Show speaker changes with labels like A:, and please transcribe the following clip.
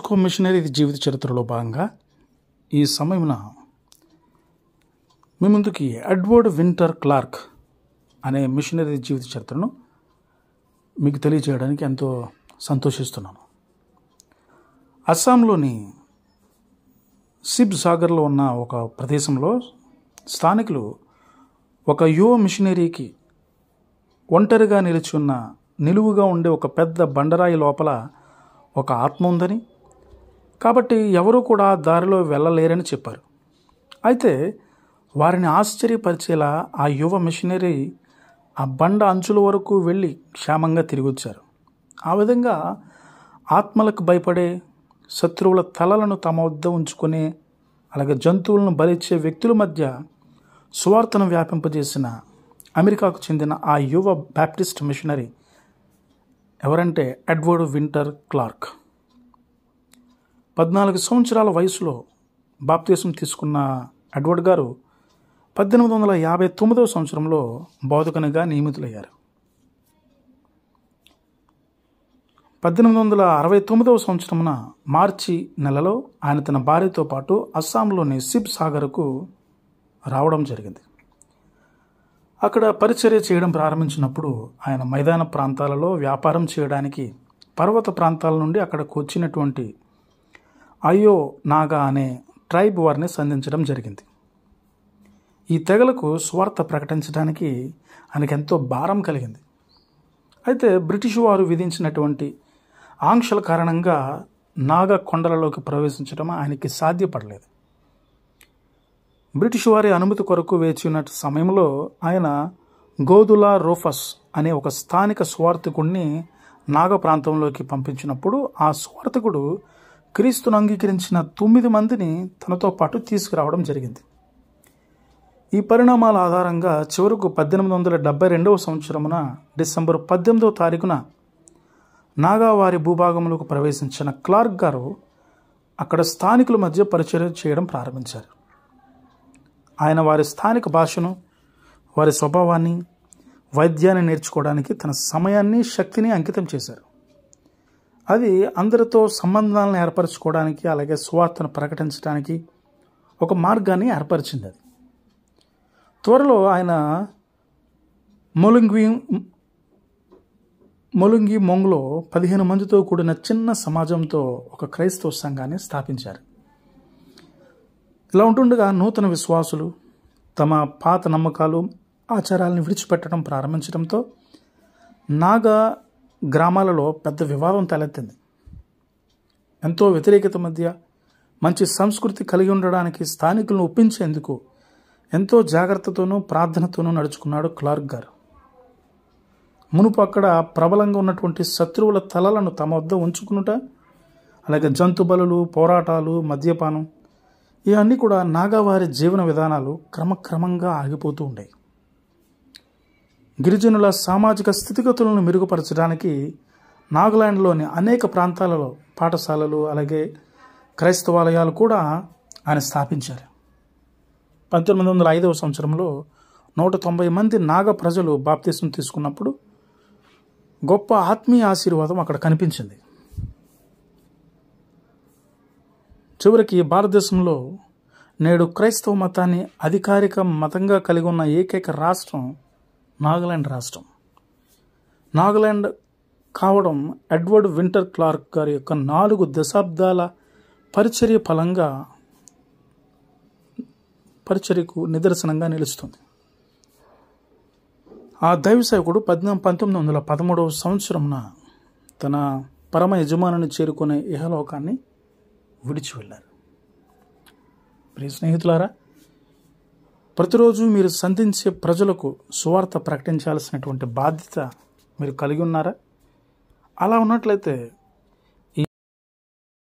A: Bosco machinery జీవిత చరిత్రలో భాగంగా ఈ సమయమున మీ ముందుకి ఎడ్వర్డ్ వింటర్ క్లార్క్ అనే మిషనరీ జీవిత చరిత్రను మీకు తెలియజేయడానికి ఎంతో సంతోషిస్తున్నాను. అస్సాంలోని సిబ్ సాగర్లో ఉన్న ఒక ప్రదేశంలో స్థానికులు ఒక యువ మిషనరీకి ఒంటరిగా నిలువుగా ఉండే ఒక పెద్ద బండరాయి లోపల ఒక ఆత్మ ఉందని, కాబట్టి ఎవరూ కూడా దారిలో వెళ్ళలేరని చెప్పారు. అయితే వారిని ఆశ్చర్యపరిచేలా ఆ యువ మిషనరీ ఆ బండ అంచుల వరకు వెళ్ళి క్షేమంగా తిరిగి వచ్చారు. ఆ విధంగా ఆత్మలకు భయపడే, శత్రువుల తలలను తమ వద్ద ఉంచుకునే, అలాగే జంతువులను బలిచ్చే వ్యక్తుల మధ్య సువార్తను వ్యాపింపజేసిన అమెరికాకు చెందిన ఆ యువ బాప్టిస్ట్ మిషనరీ ఎవరంటే ఎడ్వర్డ్ వింటర్ క్లార్క్. 14 సంవత్సరాల వయసులో బాప్తిసం తీసుకున్న ఎడ్వర్డ్ గారు 1859 సంవత్సరంలో బోధకునిగా నియమితులయ్యారు. 1869 సంవత్సరమున మార్చి నెలలో ఆయన తన భార్యతో పాటు అస్సాంలోని సిబ్ సాగర్కు రావడం జరిగింది. అక్కడ పరిచర్య చేయడం ప్రారంభించినప్పుడు ఆయన మైదాన ప్రాంతాలలో వ్యాపారం చేయడానికి పర్వత ప్రాంతాల నుండి అక్కడకు వచ్చినటువంటి అయ్యో నాగా అనే ట్రైబ్ వారిని సంధించడం జరిగింది. ఈ తెగలకు స్వార్థ ప్రకటించడానికి ఆయనకు ఎంతో భారం కలిగింది. అయితే బ్రిటిష్ వారు విధించినటువంటి ఆంక్షల కారణంగా నాగా కొండలలోకి ప్రవేశించడం ఆయనకి సాధ్యపడలేదు. బ్రిటిష్ వారి అనుమతి కొరకు వేచి ఉన్న సమయంలో ఆయన గోదులా రోఫస్ అనే ఒక స్థానిక స్వార్థకుడిని నాగ ప్రాంతంలోకి పంపించినప్పుడు ఆ స్వార్థకుడు క్రీస్తును అంగీకరించిన 9 మందిని తనతో పాటు తీసుకురావడం జరిగింది. ఈ పరిణామాల ఆధారంగా చివరకు 1872 సంవత్సరమున డిసెంబర్ 18వ తారీఖున నాగా వారి భూభాగంలోకి ప్రవేశించిన క్లార్క్ గారు అక్కడ స్థానికుల మధ్య పరిచర్య చేయడం ప్రారంభించారు. ఆయన వారి స్థానిక భాషను, వారి స్వభావాన్ని, వైద్యాన్ని నేర్చుకోవడానికి తన సమయాన్ని, శక్తిని అంకితం చేశారు. అది అందరితో సంబంధాలను ఏర్పరచుకోవడానికి, అలాగే సువార్తను ప్రకటించడానికి ఒక మార్గాన్ని ఏర్పరిచింది. అది త్వరలో ఆయన మొలుంగి మొంగ్లో 15 మందితో కూడిన చిన్న సమాజంతో ఒక క్రైస్తవ సంఘాన్ని స్థాపించారు. ఇలా ఉంటుండగా నూతన విశ్వాసులు తమ పాత నమ్మకాలు, ఆచారాలను విడిచిపెట్టడం ప్రారంభించడంతో నాగా గ్రామాలలో పెద్ద వివాదం తలెత్తింది. ఎంతో వ్యతిరేకత మధ్య మంచి సంస్కృతి కలిగి ఉండడానికి స్థానికులను ఒప్పించేందుకు ఎంతో జాగ్రత్తతోనూ ప్రార్థనతోనూ నడుచుకున్నాడు క్లార్క్ గారు. మునుపు అక్కడ ప్రబలంగా ఉన్నటువంటి శత్రువుల తలలను తమ వద్ద ఉంచుకునుట, అలాగే జంతు బలులు, పోరాటాలు, మద్యపానం, ఇవన్నీ కూడా నాగావారి జీవన విధానాలు క్రమక్రమంగా ఆగిపోతూ ఉండేవి. గిరిజనుల సామాజిక స్థితిగతులను మెరుగుపరచడానికి నాగాలాండ్లోని అనేక ప్రాంతాలలో పాఠశాలలు, అలాగే క్రైస్తవాలయాలు కూడా ఆయన స్థాపించారు. 1905 సంవత్సరంలో 190 మంది నాగ ప్రజలు బాప్తిసం తీసుకున్నప్పుడు గొప్ప ఆత్మీయ ఆశీర్వాదం అక్కడ కనిపించింది. చివరికి భారతదేశంలో నేడు క్రైస్తవ మతాన్ని అధికారిక మతంగా కలిగి ఉన్న ఏకైక రాష్ట్రం నాగాలాండ్ రాష్ట్రం. నాగాలాండ్ కావడం ఎడ్వర్డ్ వింటర్ క్లార్క్ గారి యొక్క 4 దశాబ్దాల పరిచర్య ఫలంగా పరిచర్యకు నిదర్శనంగా నిలుస్తుంది. ఆ దైవ సేవకుడు 1913 సంవత్సరంన తన పరమ యజమానుని చేరుకునే ఇహలోకాన్ని విడిచి వెళ్ళారు. ప్రియ స్నేహితులారా, ప్రతిరోజు మీరు సంధించే ప్రజలకు సువార్త ప్రకటించాల్సినటువంటి బాధ్యత మీరు కలిగి ఉన్నారా? అలా ఉన్నట్లయితే